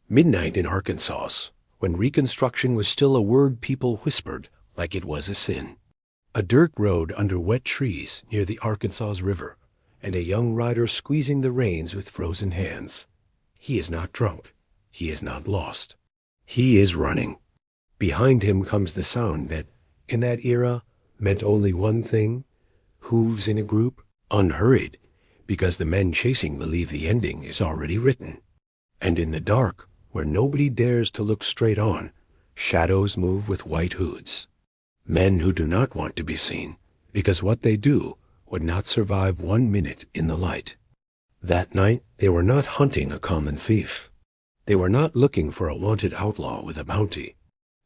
Midnight in Arkansas, when Reconstruction was still a word people whispered like it was a sin. A dirt road under wet trees near the Arkansas River, and a young rider squeezing the reins with frozen hands. He is not drunk. He is not lost. He is running. Behind him comes the sound that, in that era, meant only one thing: hooves in a group, unhurried, because the men chasing believe the ending is already written. And in the dark, where nobody dares to look straight on, shadows move with white hoods. Men who do not want to be seen, because what they do would not survive 1 minute in the light. That night, they were not hunting a common thief. They were not looking for a wanted outlaw with a bounty.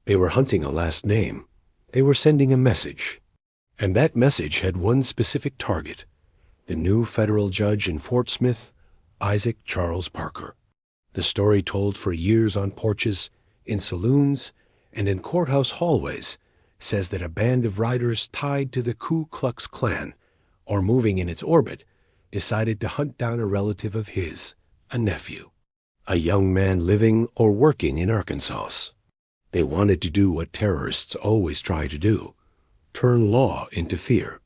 They were hunting a last name. They were sending a message. And that message had one specific target: the new federal judge in Fort Smith, Isaac Charles Parker. The story told for years on porches, in saloons, and in courthouse hallways says that a band of riders tied to the Ku Klux Klan, or moving in its orbit, decided to hunt down a relative of his, a nephew, a young man living or working in Arkansas. They wanted to do what terrorists always try to do: turn law into fear.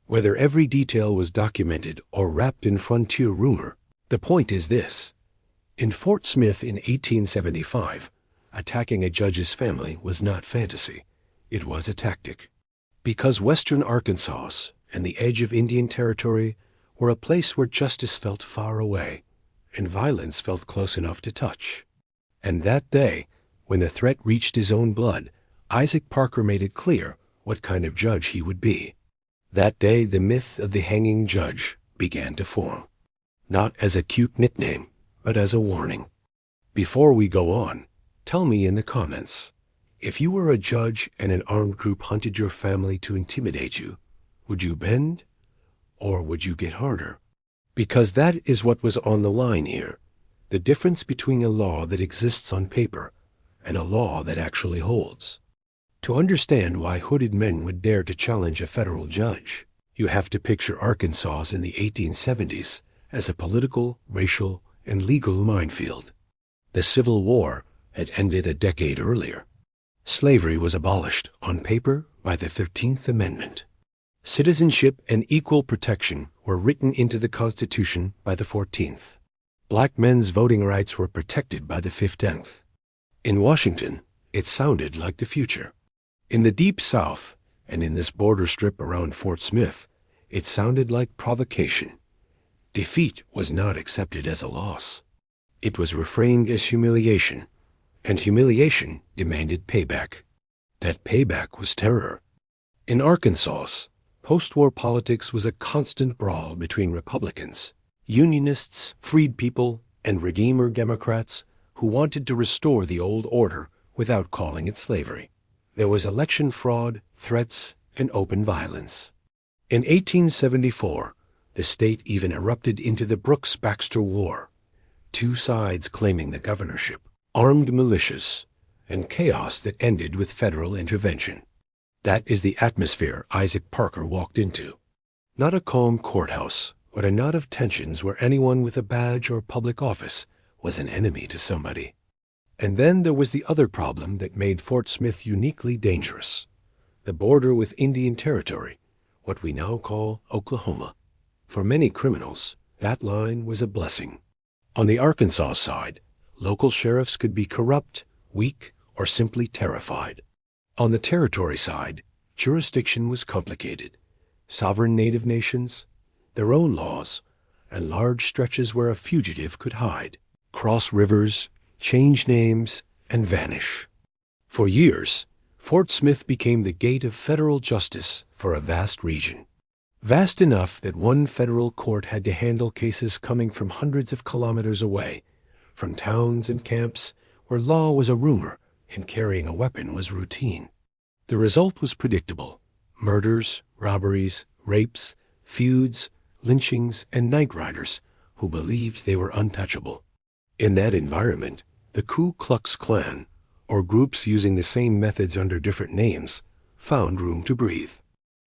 Whether every detail was documented or wrapped in frontier rumor, the point is this: in Fort Smith in 1875, attacking a judge's family was not fantasy. It was a tactic. Because western Arkansas and the edge of Indian Territory were a place where justice felt far away and violence felt close enough to touch. And that day, when the threat reached his own blood, Isaac Parker made it clear what kind of judge he would be. That day, the myth of the hanging judge began to form, not as a cute nickname, but as a warning. Before we go on, tell me in the comments, if you were a judge and an armed group hunted your family to intimidate you, would you bend, or would you get harder? Because that is what was on the line here: the difference between a law that exists on paper and a law that actually holds. To understand why hooded men would dare to challenge a federal judge, you have to picture Arkansas in the 1870s as a political, racial, and legal minefield. The Civil War had ended a decade earlier. Slavery was abolished on paper by the 13th Amendment. Citizenship and equal protection were written into the Constitution by the 14th. Black men's voting rights were protected by the 15th. In Washington, it sounded like the future. In the Deep South, and in this border strip around Fort Smith, it sounded like provocation. Defeat was not accepted as a loss. It was reframed as humiliation, and humiliation demanded payback. That payback was terror. In Arkansas, post-war politics was a constant brawl between Republicans, Unionists, freed people, and Redeemer Democrats who wanted to restore the old order without calling it slavery. There was election fraud, threats, and open violence. In 1874, the state even erupted into the Brooks-Baxter War, two sides claiming the governorship, armed militias, and chaos that ended with federal intervention. That is the atmosphere Isaac Parker walked into. Not a calm courthouse, but a knot of tensions where anyone with a badge or public office was an enemy to somebody. And then there was the other problem that made Fort Smith uniquely dangerous: the border with Indian Territory, what we now call Oklahoma. For many criminals, that line was a blessing. On the Arkansas side, local sheriffs could be corrupt, weak, or simply terrified. On the Territory side, jurisdiction was complicated: sovereign native nations, their own laws, and large stretches where a fugitive could hide, cross rivers, change names, and vanish. For years, Fort Smith became the gate of federal justice for a vast region. Vast enough that one federal court had to handle cases coming from hundreds of kilometers away, from towns and camps where law was a rumor and carrying a weapon was routine. The result was predictable: murders, robberies, rapes, feuds, lynchings, and night riders who believed they were untouchable. In that environment, the Ku Klux Klan, or groups using the same methods under different names, found room to breathe.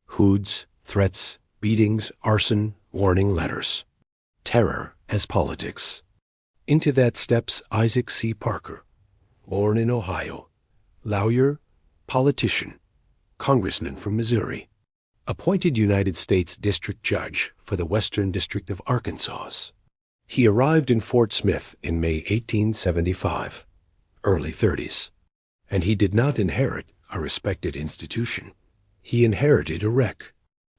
Hoods, threats, beatings, arson, warning letters. Terror as politics. Into that steps Isaac C. Parker, born in Ohio, lawyer, politician, congressman from Missouri, appointed United States District Judge for the Western District of Arkansas. He arrived in Fort Smith in May 1875, early 30s, and he did not inherit a respected institution. He inherited a wreck.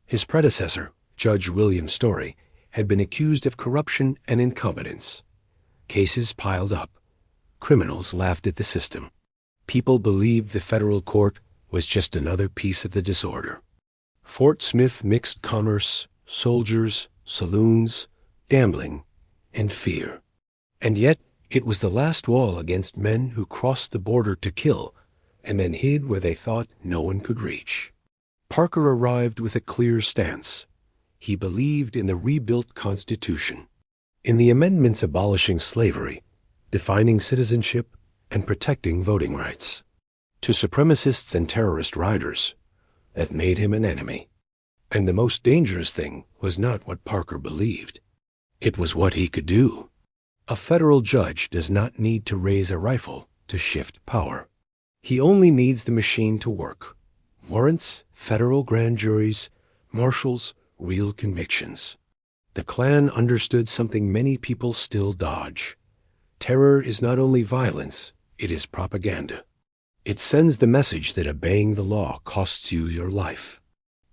His predecessor, Judge William Story, had been accused of corruption and incompetence. Cases piled up. Criminals laughed at the system. People believed the federal court was just another piece of the disorder. Fort Smith mixed commerce, soldiers, saloons, gambling, and fear. And yet it was the last wall against men who crossed the border to kill and then hid where they thought no one could reach. Parker arrived with a clear stance. He believed in the rebuilt Constitution, in the amendments abolishing slavery, defining citizenship, and protecting voting rights. To supremacists and terrorist riders, that made him an enemy. And the most dangerous thing was not what Parker believed. It was what he could do. A federal judge does not need to raise a rifle to shift power. He only needs the machine to work. Warrants, federal grand juries, marshals, real convictions. The Klan understood something many people still dodge. Terror is not only violence, it is propaganda. It sends the message that obeying the law costs you your life.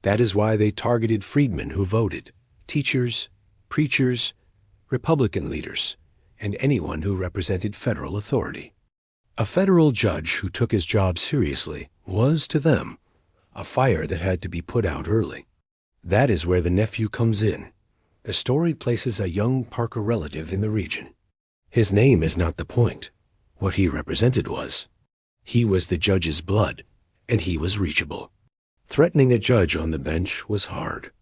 That is why they targeted freedmen who voted, teachers, preachers, Republican leaders, and anyone who represented federal authority. A federal judge who took his job seriously was, to them, a fire that had to be put out early. That is where the nephew comes in. The story places a young Parker relative in the region. His name is not the point. What he represented was. He was the judge's blood, and he was reachable. Threatening a judge on the bench was hard.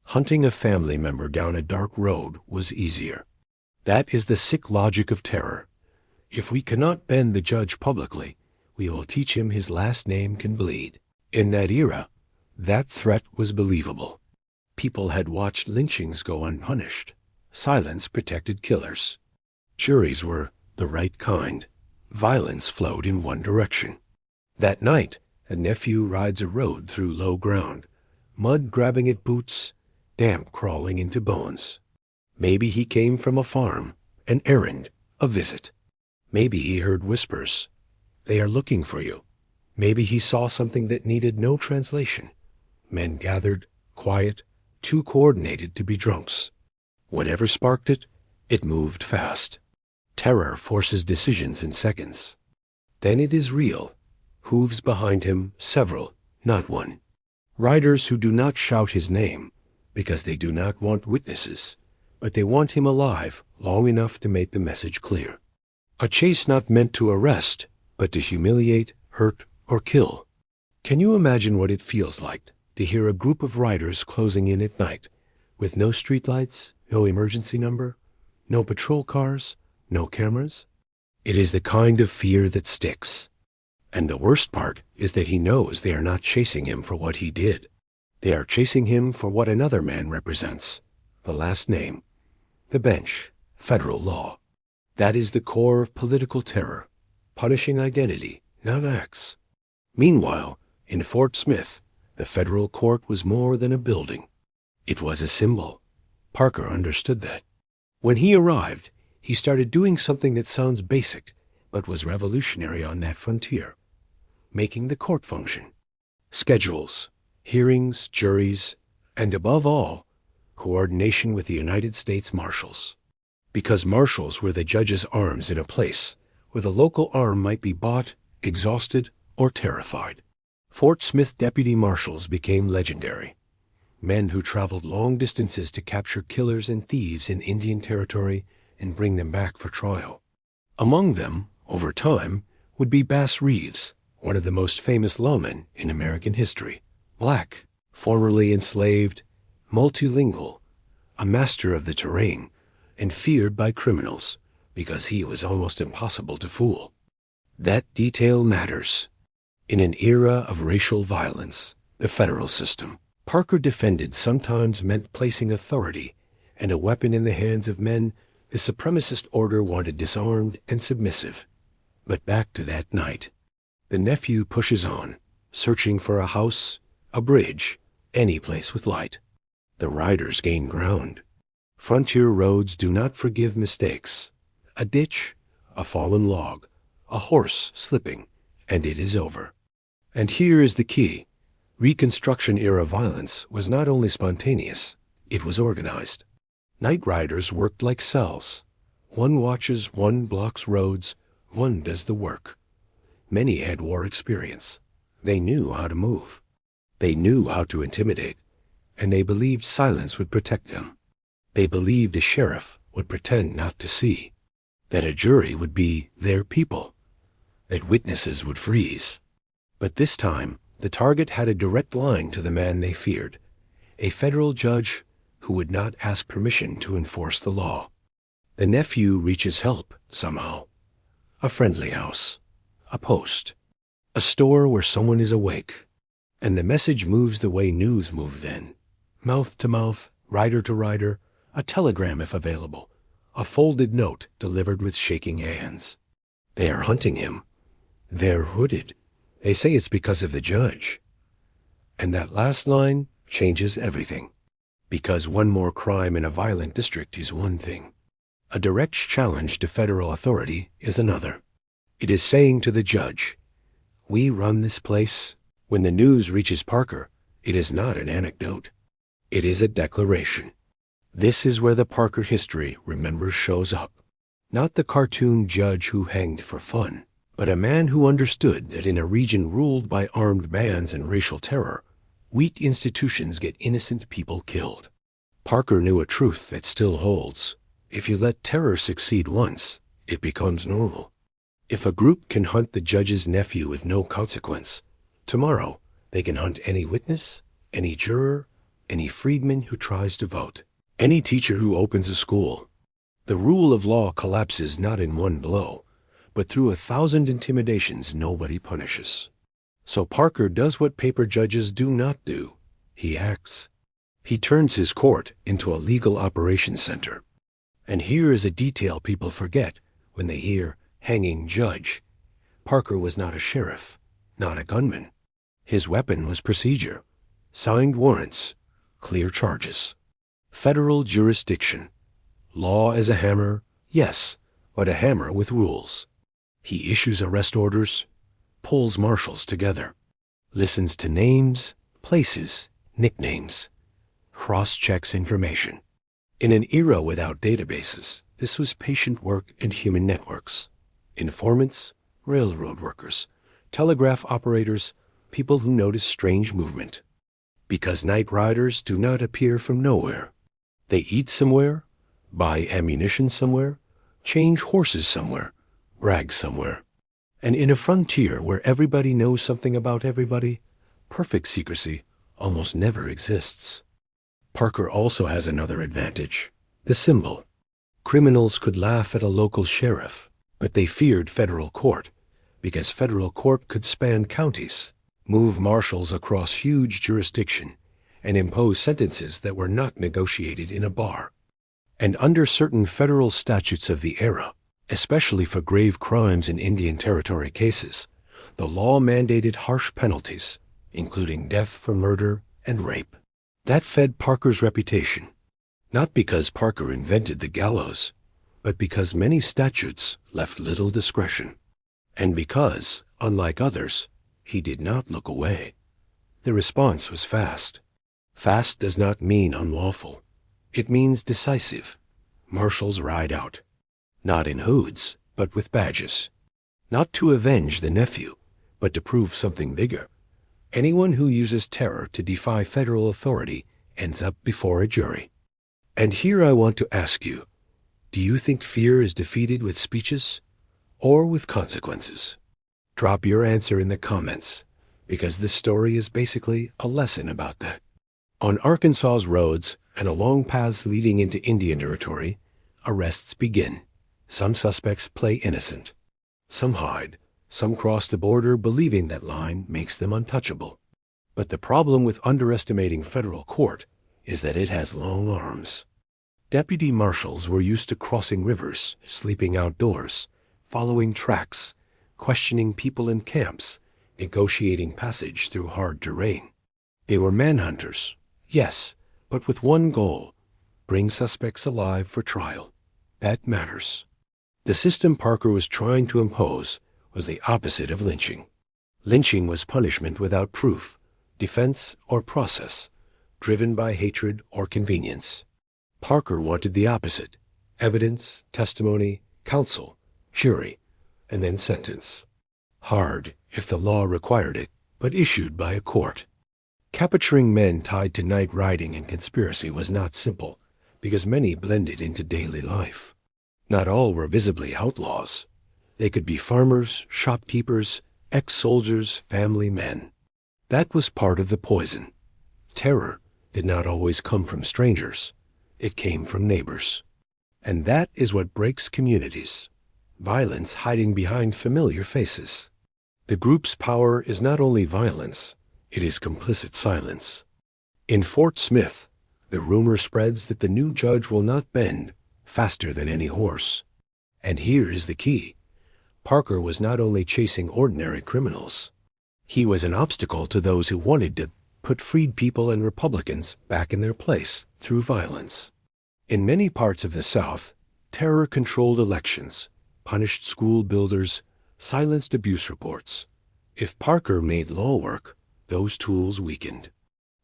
Hunting a family member down a dark road was easier. That is the sick logic of terror. If we cannot bend the judge publicly, we will teach him his last name can bleed. In that era, that threat was believable. People had watched lynchings go unpunished. Silence protected killers. Juries were the right kind. Violence flowed in one direction. That night, a nephew rides a road through low ground, mud grabbing at boots, damp crawling into bones. Maybe he came from a farm, an errand, a visit. Maybe he heard whispers. They are looking for you. Maybe he saw something that needed no translation. Men gathered, quiet, too coordinated to be drunks. Whatever sparked it, it moved fast. Terror forces decisions in seconds. Then it is real. Hooves behind him, several, not one. Riders who do not shout his name, because they do not want witnesses, but they want him alive long enough to make the message clear. A chase not meant to arrest, but to humiliate, hurt, or kill. Can you imagine what it feels like to hear a group of riders closing in at night, with no streetlights, no emergency number, no patrol cars, no cameras? It is the kind of fear that sticks. And the worst part is that he knows they are not chasing him for what he did. They are chasing him for what another man represents, the last name, the bench, federal law. That is the core of political terror, punishing identity, not acts. Meanwhile, in Fort Smith, the federal court was more than a building. It was a symbol. Parker understood that. When he arrived, he started doing something that sounds basic, but was revolutionary on that frontier. Making the court function. Schedules, hearings, juries, and above all, coordination with the United States Marshals. Because marshals were the judge's arms in a place where the local arm might be bought, exhausted, or terrified. Fort Smith deputy marshals became legendary. Men who traveled long distances to capture killers and thieves in Indian Territory and bring them back for trial. Among them, over time, would be Bass Reeves, one of the most famous lawmen in American history. Black, formerly enslaved, multilingual, a master of the terrain, and feared by criminals because he was almost impossible to fool. That detail matters. In an era of racial violence, the federal system, Parker defended sometimes meant placing authority and a weapon in the hands of men The supremacist order wanted disarmed and submissive. But back to that night. The nephew pushes on, searching for a house, a bridge, any place with light. The riders gain ground. Frontier roads do not forgive mistakes. A ditch, a fallen log, a horse slipping, and it is over. And here is the key. Reconstruction-era violence was not only spontaneous, it was organized. Night riders worked like cells. One watches, one blocks roads, one does the work. Many had war experience. They knew how to move. They knew how to intimidate, and they believed silence would protect them. They believed a sheriff would pretend not to see, that a jury would be their people, that witnesses would freeze. But this time, the target had a direct line to the man they feared, a federal judge who would not ask permission to enforce the law. The nephew reaches help somehow. A friendly house, a post, a store where someone is awake. And the message moves the way news moved then. Mouth to mouth, rider to rider, a telegram if available, a folded note delivered with shaking hands. They are hunting him. They're hooded. They say it's because of the judge. And that last line changes everything. Because one more crime in a violent district is one thing. A direct challenge to federal authority is another. It is saying to the judge, "We run this place." When the news reaches Parker, it is not an anecdote. It is a declaration. This is where the Parker history remembers shows up. Not the cartoon judge who hanged for fun, but a man who understood that in a region ruled by armed bands and racial terror, weak institutions get innocent people killed. Parker knew a truth that still holds. If you let terror succeed once, it becomes normal. If a group can hunt the judge's nephew with no consequence, tomorrow they can hunt any witness, any juror, any freedman who tries to vote, any teacher who opens a school. The rule of law collapses not in one blow, but through 1,000 intimidations nobody punishes. So Parker does what paper judges do not do. He acts. He turns his court into a legal operations center. And here is a detail people forget when they hear hanging judge. Parker was not a sheriff, not a gunman. His weapon was procedure, signed warrants, clear charges. Federal jurisdiction. Law as a hammer, yes, but a hammer with rules. He issues arrest orders, pulls marshals together, listens to names, places, nicknames, cross-checks information. In an era without databases, this was patient work and human networks. Informants, railroad workers, telegraph operators, people who notice strange movement. Because night riders do not appear from nowhere. They eat somewhere, buy ammunition somewhere, change horses somewhere, brag somewhere. And in a frontier where everybody knows something about everybody, perfect secrecy almost never exists. Parker also has another advantage, the symbol. Criminals could laugh at a local sheriff, but they feared federal court, because federal court could span counties, move marshals across huge jurisdiction, and impose sentences that were not negotiated in a bar. And under certain federal statutes of the era, especially for grave crimes in Indian Territory cases, the law mandated harsh penalties, including death for murder and rape. That fed Parker's reputation, not because Parker invented the gallows, but because many statutes left little discretion, and because, unlike others, he did not look away. The response was fast. Fast does not mean unlawful. It means decisive. Marshals ride out. Not in hoods, but with badges. Not to avenge the nephew, but to prove something bigger. Anyone who uses terror to defy federal authority ends up before a jury. And here I want to ask you, do you think fear is defeated with speeches or with consequences? Drop your answer in the comments, because this story is basically a lesson about that. On Arkansas's roads and along paths leading into Indian Territory, arrests begin. Some suspects play innocent. Some hide. Some cross the border believing that line makes them untouchable. But the problem with underestimating federal court is that it has long arms. Deputy marshals were used to crossing rivers, sleeping outdoors, following tracks, questioning people in camps, negotiating passage through hard terrain. They were manhunters, yes, but with one goal: bring suspects alive for trial. That matters. The system Parker was trying to impose was the opposite of lynching. Lynching was punishment without proof, defense, or process, driven by hatred or convenience. Parker wanted the opposite: evidence, testimony, counsel, jury, and then sentence. Hard, if the law required it, but issued by a court. Capturing men tied to night riding and conspiracy was not simple, because many blended into daily life. Not all were visibly outlaws. They could be farmers, shopkeepers, ex-soldiers, family men. That was part of the poison. Terror did not always come from strangers. It came from neighbors. And that is what breaks communities: violence hiding behind familiar faces. The group's power is not only violence, it is complicit silence. In Fort Smith, the rumor spreads that the new judge will not bend faster than any horse. And here is the key: Parker was not only chasing ordinary criminals. He was an obstacle to those who wanted to put freed people and Republicans back in their place through violence. In many parts of the South, terror controlled elections, punished school builders, silenced abuse reports. If Parker made law work, those tools weakened.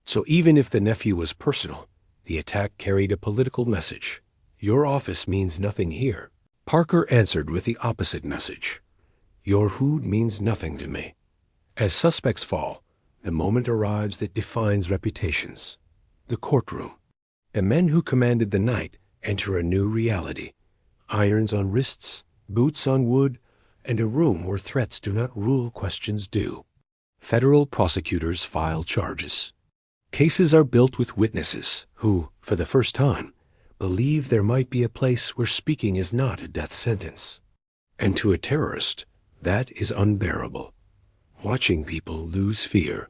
So even if the nephew was personal, the attack carried a political message. Your office means nothing here. Parker answered with the opposite message: your hood means nothing to me. As suspects fall, the moment arrives that defines reputations: the courtroom. The men who commanded the night enter a new reality: irons on wrists, boots on wood, and a room where threats do not rule, questions do. Federal prosecutors file charges. Cases are built with witnesses who, for the first time, believe there might be a place where speaking is not a death sentence. And to a terrorist, that is unbearable. Watching people lose fear.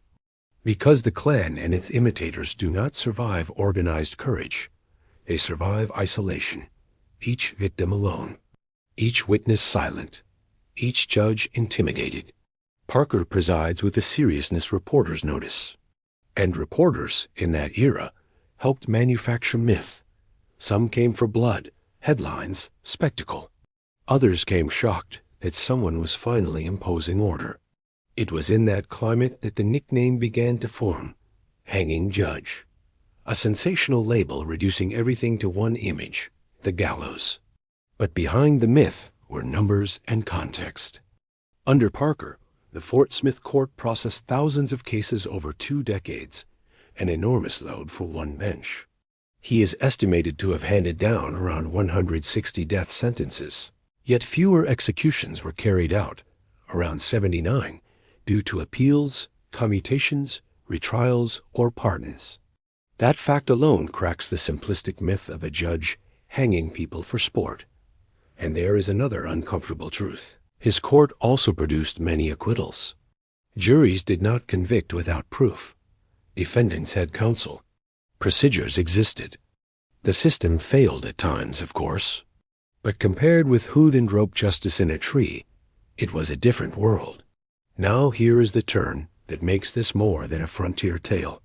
Because the Klan and its imitators do not survive organized courage, they survive isolation, each victim alone, each witness silent, each judge intimidated. Parker presides with the seriousness reporters notice. And reporters, in that era, helped manufacture myth. Some came for blood, headlines, spectacle. Others came shocked that someone was finally imposing order. It was in that climate that the nickname began to form: Hanging Judge. A sensational label reducing everything to one image: the gallows. But behind the myth were numbers and context. Under Parker, the Fort Smith court processed thousands of cases over 2 decades, an enormous load for one bench. He is estimated to have handed down around 160 death sentences. Yet fewer executions were carried out, around 79, due to appeals, commutations, retrials, or pardons. That fact alone cracks the simplistic myth of a judge hanging people for sport. And there is another uncomfortable truth: his court also produced many acquittals. Juries did not convict without proof. Defendants had counsel. Procedures existed. The system failed at times, of course. But compared with hood and rope justice in a tree, it was a different world. Now here is the turn that makes this more than a frontier tale.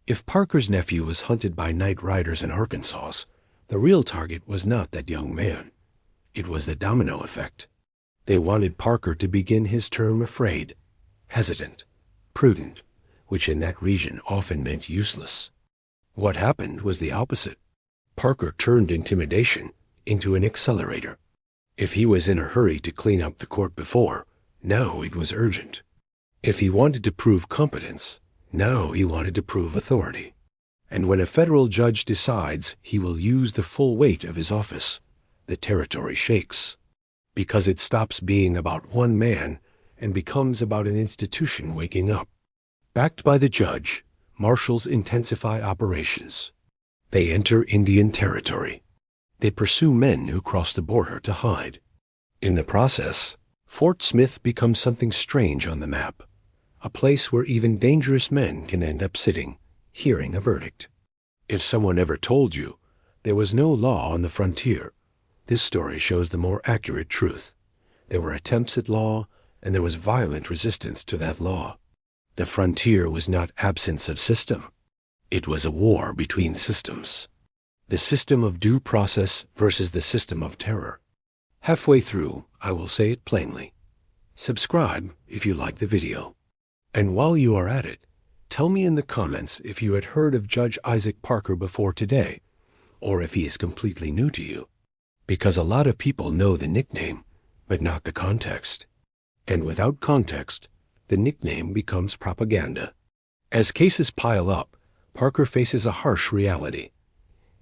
If Parker's nephew was hunted by night riders in Arkansas, the real target was not that young man. It was the domino effect. They wanted Parker to begin his term afraid, hesitant, prudent, which in that region often meant useless. What happened was the opposite. Parker turned intimidation into an accelerator. If he was in a hurry to clean up the court before, now it was urgent. If he wanted to prove competence, now he wanted to prove authority. And when a federal judge decides he will use the full weight of his office, the territory shakes, because it stops being about one man and becomes about an institution waking up. Backed by the judge, Marshals intensify operations. They enter Indian territory. They pursue men who cross the border to hide. In the process, Fort Smith becomes something strange on the map, a place where even dangerous men can end up sitting, hearing a verdict. If someone ever told you There was no law on the frontier. This story shows the more accurate truth. There were attempts at law, and there was violent resistance to that law. The frontier was not absence of system. It was a war between systems. The system of due process versus the system of terror. Halfway through, I will say it plainly. Subscribe if you like the video. And while you are at it, tell me in the comments if you had heard of Judge Isaac Parker before today, or if he is completely new to you. Because a lot of people know the nickname, but not the context. And without context, the nickname becomes propaganda. As cases pile up, Parker faces a harsh reality.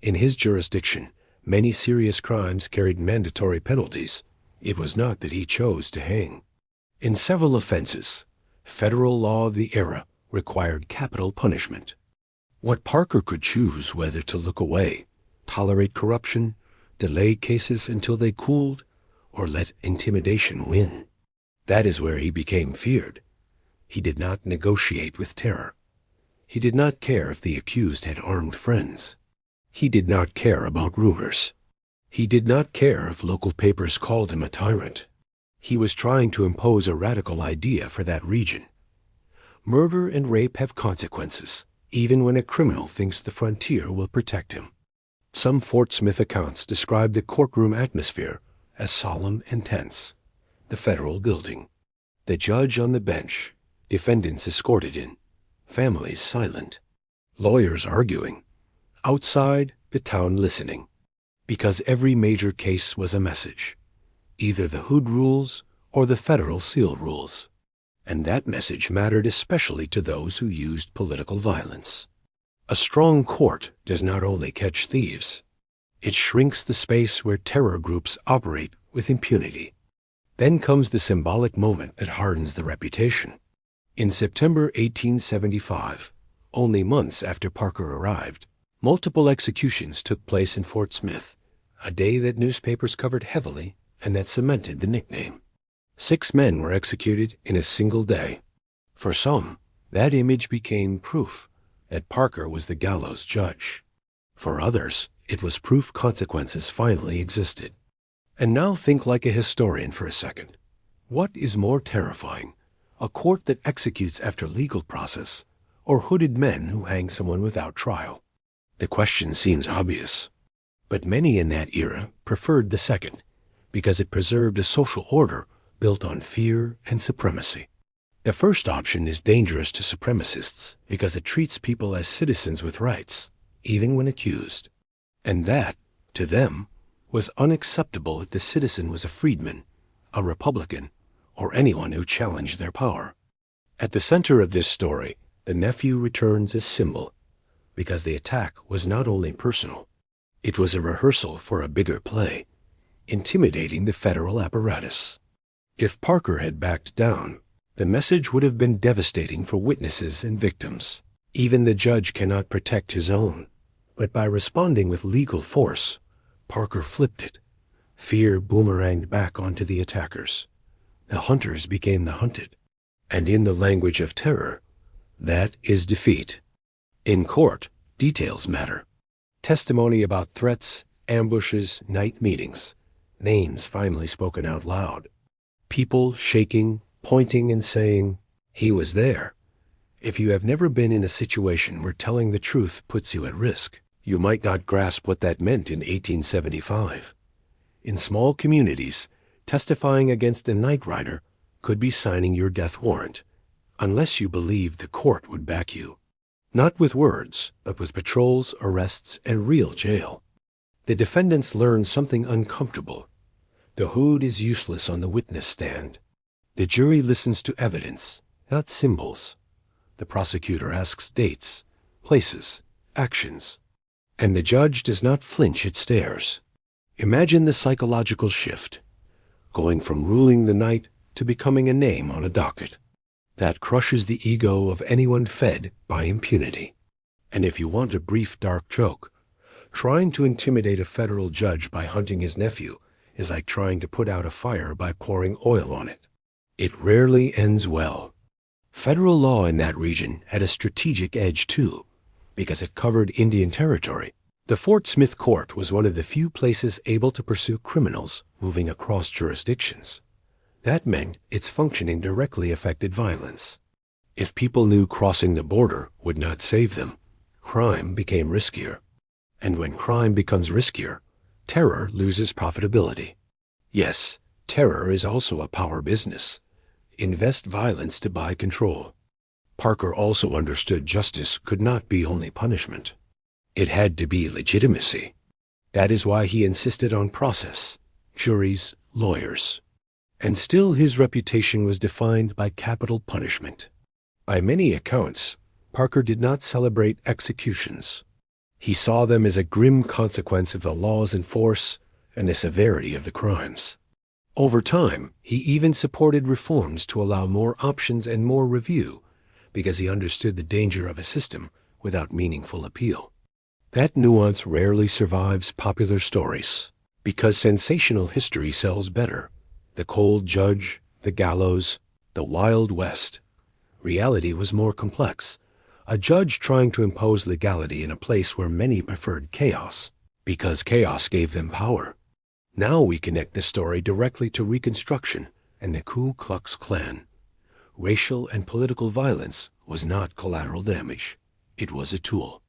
In his jurisdiction, many serious crimes carried mandatory penalties. It was not that he chose to hang. In several offenses, federal law of the era required capital punishment. What Parker could choose whether to look away, tolerate corruption, delay cases until they cooled, or let intimidation win. That is where he became feared. He did not negotiate with terror. He did not care if the accused had armed friends. He did not care about rumors. He did not care if local papers called him a tyrant. He was trying to impose a radical idea for that region. Murder and rape have consequences, even when a criminal thinks the frontier will protect him. Some Fort Smith accounts describe the courtroom atmosphere as solemn and tense. The federal building. The judge on the bench. Defendants escorted in. Families silent. Lawyers arguing. Outside, the town listening. Because every major case was a message. Either the Hood rules or the federal seal rules. And that message mattered especially to those who used political violence. A strong court does not only catch thieves. It shrinks the space where terror groups operate with impunity. Then comes the symbolic moment that hardens the reputation. In September 1875, only months after Parker arrived, multiple executions took place in Fort Smith, a day that newspapers covered heavily and that cemented the nickname. 6 men were executed in a single day. For some, that image became proof that Parker was the gallows judge. For others, it was proof consequences finally existed. And now think like a historian for a second. What is more terrifying, a court that executes after legal process, or hooded men who hang someone without trial? The question seems obvious. But many in that era preferred the second, because it preserved a social order built on fear and supremacy. The first option is dangerous to supremacists because it treats people as citizens with rights, even when accused. And that, to them, was unacceptable if the citizen was a freedman, a Republican, or anyone who challenged their power. At the center of this story, the nephew returns as symbol, because the attack was not only personal, it was a rehearsal for a bigger play, intimidating the federal apparatus. If Parker had backed down, the message would have been devastating for witnesses and victims. Even the judge cannot protect his own. But by responding with legal force, Parker flipped it. Fear boomeranged back onto the attackers. The hunters became the hunted. And in the language of terror, that is defeat. In court, details matter. Testimony about threats, ambushes, night meetings. Names finally spoken out loud. People shaking, pointing and saying, "He was there." If you have never been in a situation where telling the truth puts you at risk, you might not grasp what that meant in 1875. In small communities, testifying against a night rider could be signing your death warrant, unless you believed the court would back you. Not with words, but with patrols, arrests, and real jail. The defendants learned something uncomfortable. The hood is useless on the witness stand. The jury listens to evidence, not symbols. The prosecutor asks dates, places, actions. And the judge does not flinch at stares. Imagine the psychological shift, going from ruling the night to becoming a name on a docket. That crushes the ego of anyone fed by impunity. And if you want a brief dark joke, trying to intimidate a federal judge by hunting his nephew is like trying to put out a fire by pouring oil on it. It rarely ends well. Federal law in that region had a strategic edge too, because it covered Indian territory. The Fort Smith court was one of the few places able to pursue criminals moving across jurisdictions. That meant its functioning directly affected violence. If people knew crossing the border would not save them, crime became riskier. And when crime becomes riskier, terror loses profitability. Yes, terror is also a power business. Invest violence to buy control. Parker also understood justice could not be only punishment. It had to be legitimacy. That is why he insisted on process, juries, lawyers. And still his reputation was defined by capital punishment. By many accounts, Parker did not celebrate executions. He saw them as a grim consequence of the laws in force and the severity of the crimes. Over time, he even supported reforms to allow more options and more review, because he understood the danger of a system without meaningful appeal. That nuance rarely survives popular stories, because sensational history sells better. The cold judge, the gallows, the Wild West. Reality was more complex. A judge trying to impose legality in a place where many preferred chaos, because chaos gave them power. Now we connect the story directly to Reconstruction and the Ku Klux Klan. Racial and political violence was not collateral damage. It was a tool.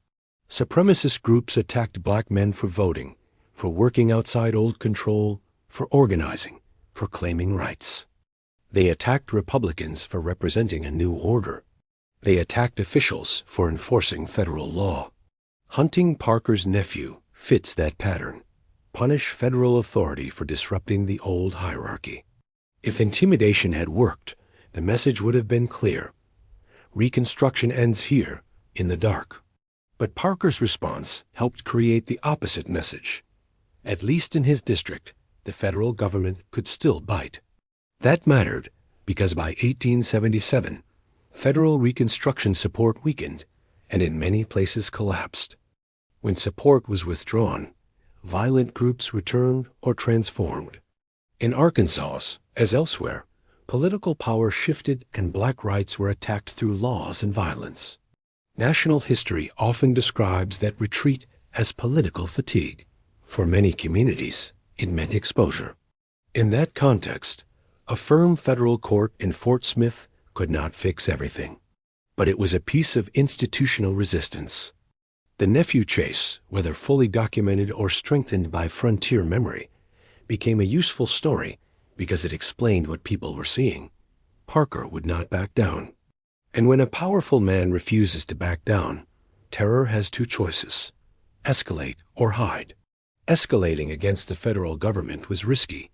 Supremacist groups attacked black men for voting, for working outside old control, for organizing, for claiming rights. They attacked Republicans for representing a new order. They attacked officials for enforcing federal law. Hunting Parker's nephew fits that pattern. Punish federal authority for disrupting the old hierarchy. If intimidation had worked, the message would have been clear. Reconstruction ends here, in the dark. But Parker's response helped create the opposite message. At least in his district, the federal government could still bite. That mattered because by 1877, federal Reconstruction support weakened and in many places collapsed. When support was withdrawn, violent groups returned or transformed. In Arkansas, as elsewhere, political power shifted and black rights were attacked through laws and violence. National history often describes that retreat as political fatigue. For many communities, it meant exposure. In that context, a firm federal court in Fort Smith could not fix everything. But it was a piece of institutional resistance. The Nephew chase, whether fully documented or strengthened by frontier memory, became a useful story because it explained what people were seeing. Parker would not back down. And when a powerful man refuses to back down, terror has two choices: escalate or hide. Escalating against the federal government was risky.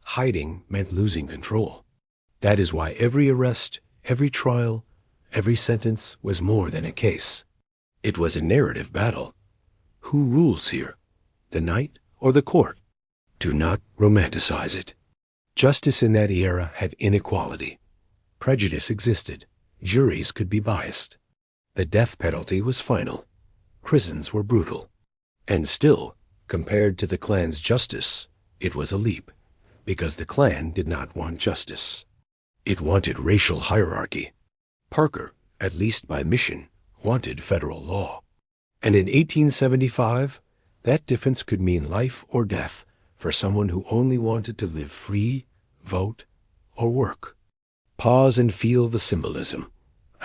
Hiding meant losing control. That is why every arrest, every trial, every sentence was more than a case. It was a narrative battle. Who rules here? The knight or the court? Do not romanticize it. Justice in that era had inequality. Prejudice existed. Juries could be biased. The death penalty was final. Prisons were brutal. And still, compared to the Klan's justice, it was a leap, because the Klan did not want justice. It wanted racial hierarchy. Parker, at least by mission, wanted federal law. And in 1875, that difference could mean life or death for someone who only wanted to live free, vote, or work. Pause and feel the symbolism.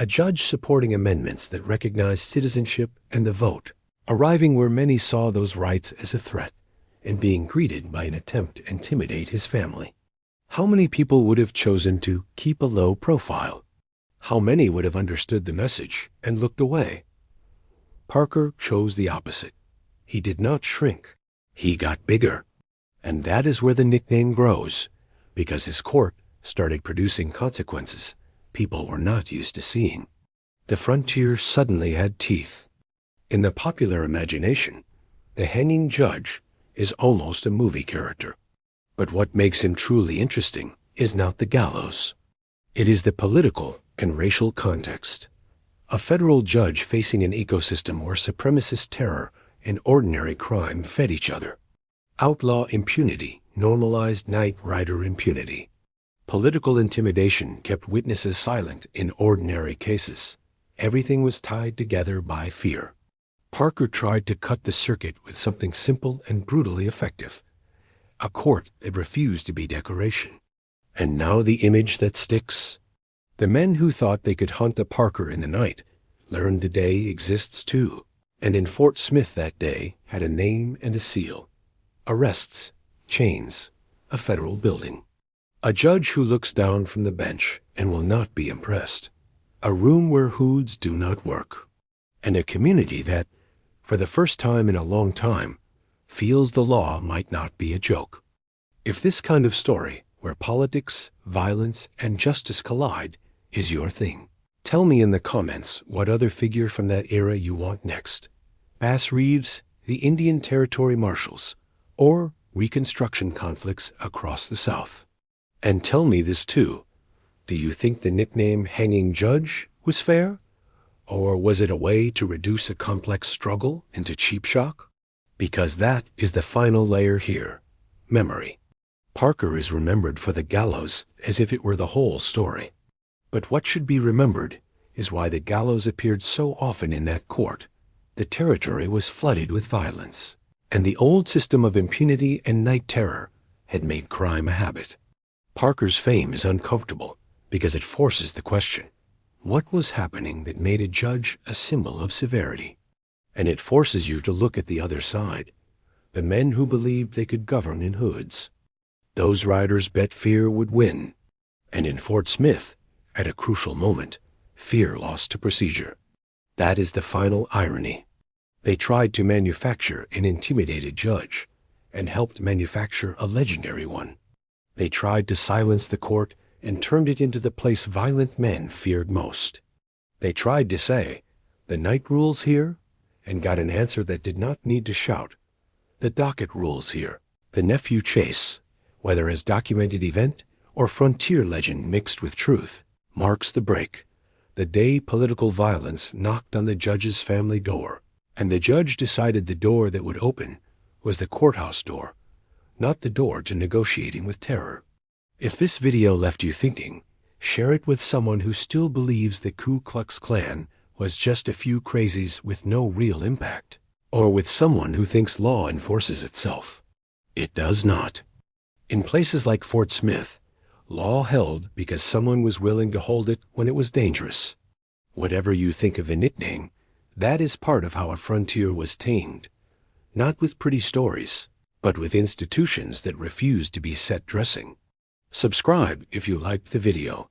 A judge supporting amendments that recognized citizenship and the vote, arriving where many saw those rights as a threat, and being greeted by an attempt to intimidate his family. How many people would have chosen to keep a low profile? How many would have understood the message and looked away? Parker chose the opposite. He did not shrink. He got bigger. And that is where the nickname grows, because his court started producing consequences people were not used to seeing. The frontier suddenly had teeth. In the popular imagination, the hanging judge is almost a movie character. But what makes him truly interesting is not the gallows. It is the political and racial context. A federal judge facing an ecosystem where supremacist terror and ordinary crime fed each other. Outlaw impunity normalized night rider impunity. Political intimidation kept witnesses silent in ordinary cases. Everything was tied together by fear. Parker tried to cut the circuit with something simple and brutally effective, a court that refused to be decoration. And now the image that sticks. The men who thought they could hunt a Parker in the night learned the day exists too. And in Fort Smith that day had a name and a seal. Arrests, chains, a federal building. A judge who looks down from the bench and will not be impressed. A room where hoods do not work. And a community that, for the first time in a long time, feels the law might not be a joke. If this kind of story, where politics, violence, and justice collide, is your thing, tell me in the comments what other figure from that era you want next. Bass Reeves, the Indian Territory Marshals, or Reconstruction conflicts across the South. And tell me this too. Do you think the nickname Hanging Judge was fair? Or was it a way to reduce a complex struggle into cheap shock? Because that is the final layer here, memory. Parker is remembered for the gallows as if it were the whole story. But what should be remembered is why the gallows appeared so often in that court. The territory was flooded with violence, and the old system of impunity and night terror had made crime a habit. Parker's fame is uncomfortable because it forces the question, what was happening that made a judge a symbol of severity? And it forces you to look at the other side, the men who believed they could govern in hoods. Those riders bet fear would win, and in Fort Smith, at a crucial moment, fear lost to procedure. That is the final irony. They tried to manufacture an intimidated judge and helped manufacture a legendary one. They tried to silence the court and turned it into the place violent men feared most. They tried to say, the night rules here, and got an answer that did not need to shout. The docket rules here. The Nephew chase, whether as documented event or frontier legend mixed with truth, marks the break, the day political violence knocked on the judge's family door. And the judge decided the door that would open was the courthouse door, not the door to negotiating with terror. If this video left you thinking, share it with someone who still believes the Ku Klux Klan was just a few crazies with no real impact, or with someone who thinks law enforces itself. It does not. In places like Fort Smith, law held because someone was willing to hold it when it was dangerous. Whatever you think of the nickname, that is part of how a frontier was tamed, not with pretty stories, but with institutions that refused to be set dressing. Subscribe if you liked the video.